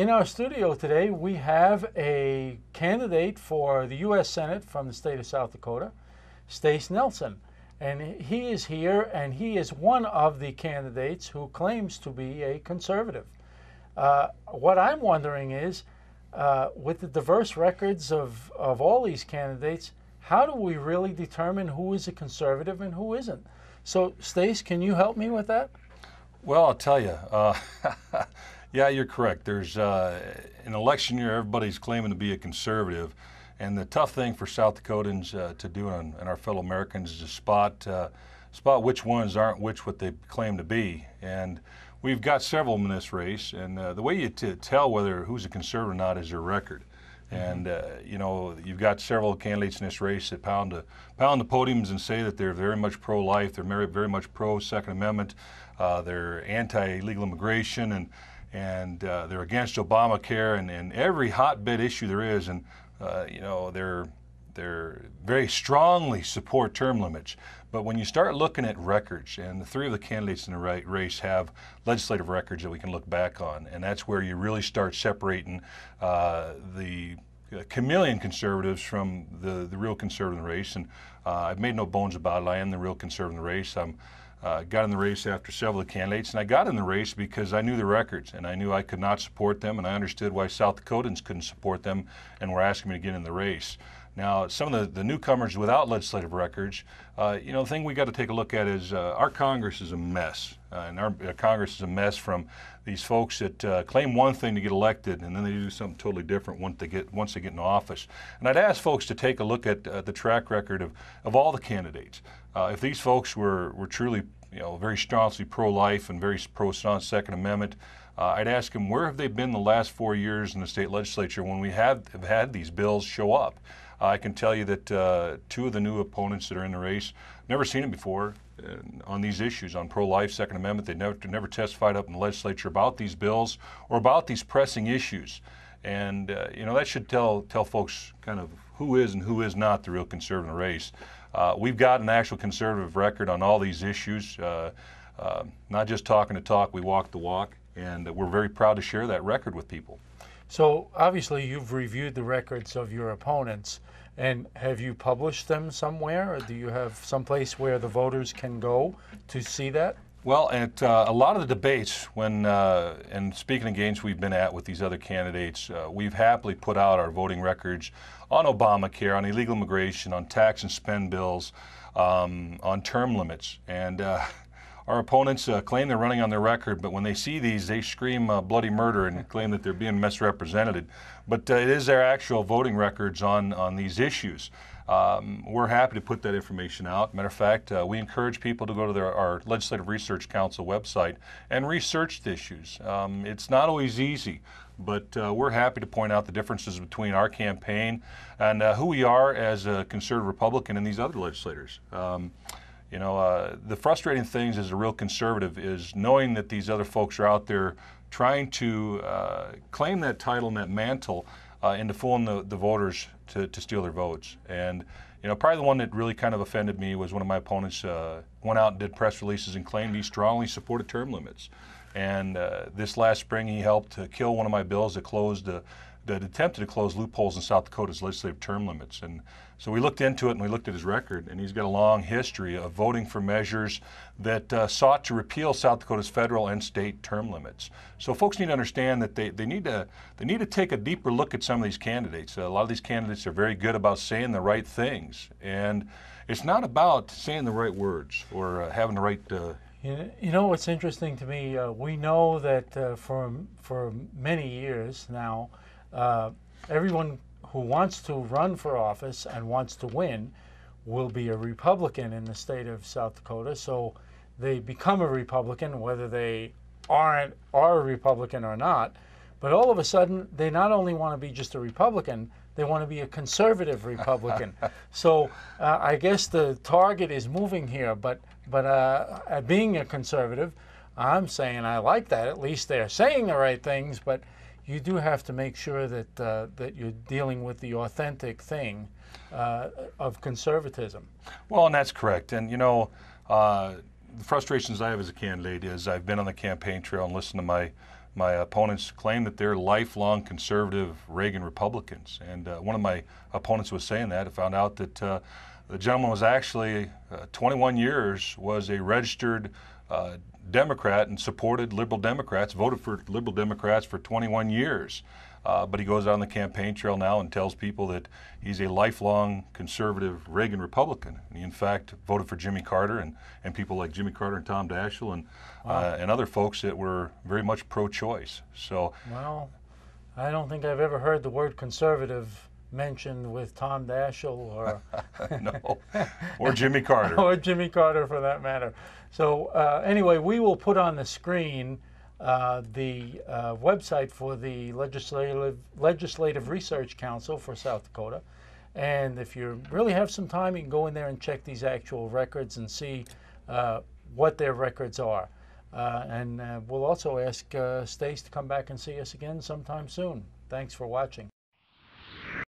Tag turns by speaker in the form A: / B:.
A: In our studio today, we have a candidate for the U.S. Senate from the state of South Dakota, Stace Nelson. And he is here, and he is one of the candidates who claims to be a conservative. What I'm wondering is, with the diverse records of all these candidates, how do we really determine who is a conservative and who isn't? So, Stace, can you help me with that?
B: Well, I'll tell you. Yeah, you're correct. There's an election year, everybody's claiming to be a conservative. And the tough thing for South Dakotans to do and our fellow Americans is to spot which ones aren't what they claim to be. And we've got several in this race. And the way you tell whether who's a conservative or not is their record. And you know, you've got several candidates in this race that pound the podiums and say that they're very much pro-life, they're very much pro-Second Amendment, they're anti-illegal immigration, and they're against Obamacare and every hotbed issue there is. And you know, they're very strongly support term limits. But when you start looking at records, and the three of the candidates in the race have legislative records that we can look back on, and that's where you really start separating the chameleon conservatives from the real conservative race. And I've made no bones about it. I am the real conservative race. Got in the race after several of the candidates, and I got in the race because I knew the records, and I knew I could not support them, and I understood why South Dakotans couldn't support them and were asking me to get in the race. Now, some of the newcomers without legislative records, you know, the thing we got to take a look at is our Congress is a mess, and our Congress is a mess from these folks that claim one thing to get elected, and then they do something totally different once they get in office. And I'd ask folks to take a look at the track record of all the candidates. If these folks were truly, you know, very staunchly pro-life and very pro-Second Amendment, I'd ask them, where have they been the last 4 years in the state legislature when we have had these bills show up? I can tell you that two of the new opponents that are in the race, never seen it before on these issues, on pro-life, Second Amendment. They never testified up in the legislature about these bills or about these pressing issues. And you know, that should tell folks kind of who is and who is not the real conservative race. We've got an actual conservative record on all these issues, not just talking the talk, we walk the walk, and we're very proud to share that record with people.
A: So obviously you've reviewed the records of your opponents, and have you published them somewhere, or do you have someplace where the voters can go to see that?
B: Well, at a lot of the debates, and speaking of games we've been at with these other candidates, we've happily put out our voting records on Obamacare, on illegal immigration, on tax and spend bills, on term limits. And our opponents claim they're running on their record, but when they see these, they scream bloody murder and claim that they're being misrepresented. But it is their actual voting records on these issues. We're happy to put that information out. Matter of fact, we encourage people to go to our Legislative Research Council website and research the issues. It's not always easy, but we're happy to point out the differences between our campaign and who we are as a conservative Republican and these other legislators. You know, the frustrating things as a real conservative is knowing that these other folks are out there trying to claim that title and that mantle into fooling the voters to steal their votes. And you know, probably the one that really kind of offended me was one of my opponents went out and did press releases and claimed he strongly supported term limits. And this last spring he helped kill one of my bills that attempted to close loopholes in South Dakota's legislative term limits. And so we looked into it and we looked at his record, and he's got a long history of voting for measures that sought to repeal South Dakota's federal and state term limits. So folks need to understand that they need to take a deeper look at some of these candidates. A lot of these candidates are very good about saying the right things, and it's not about saying the right words or having the right
A: You know what's interesting to me? We know that for many years now, everyone who wants to run for office and wants to win will be a Republican in the state of South Dakota. So they become a Republican whether they are a Republican or not. But all of a sudden, they not only want to be just a Republican, they want to be a conservative Republican. So I guess the target is moving here. But being a conservative, I'm saying I like that. At least they're saying the right things, but you do have to make sure that that you're dealing with the authentic thing of conservatism.
B: Well, and that's correct. And you know, the frustrations I have as a candidate is I've been on the campaign trail and listened to my opponents claim that they're lifelong conservative Reagan Republicans. And one of my opponents was saying that. I found out that the gentleman was actually 21 years, was a registered Democrat and supported liberal Democrats, voted for liberal Democrats for 21 years. But he goes out on the campaign trail now and tells people that he's a lifelong conservative Reagan Republican. And he, in fact, voted for Jimmy Carter and people like Jimmy Carter and Tom Daschle and other folks that were very much pro-choice. So,
A: well, I don't think I've ever heard the word conservative mentioned with Tom Daschle or
B: no, or Jimmy Carter.
A: or Jimmy Carter for that matter. So anyway, we will put on the screen the website for the Legislative Research Council for South Dakota. And if you really have some time, you can go in there and check these actual records and see what their records are. And we'll also ask Stace to come back and see us again sometime soon. Thanks for watching.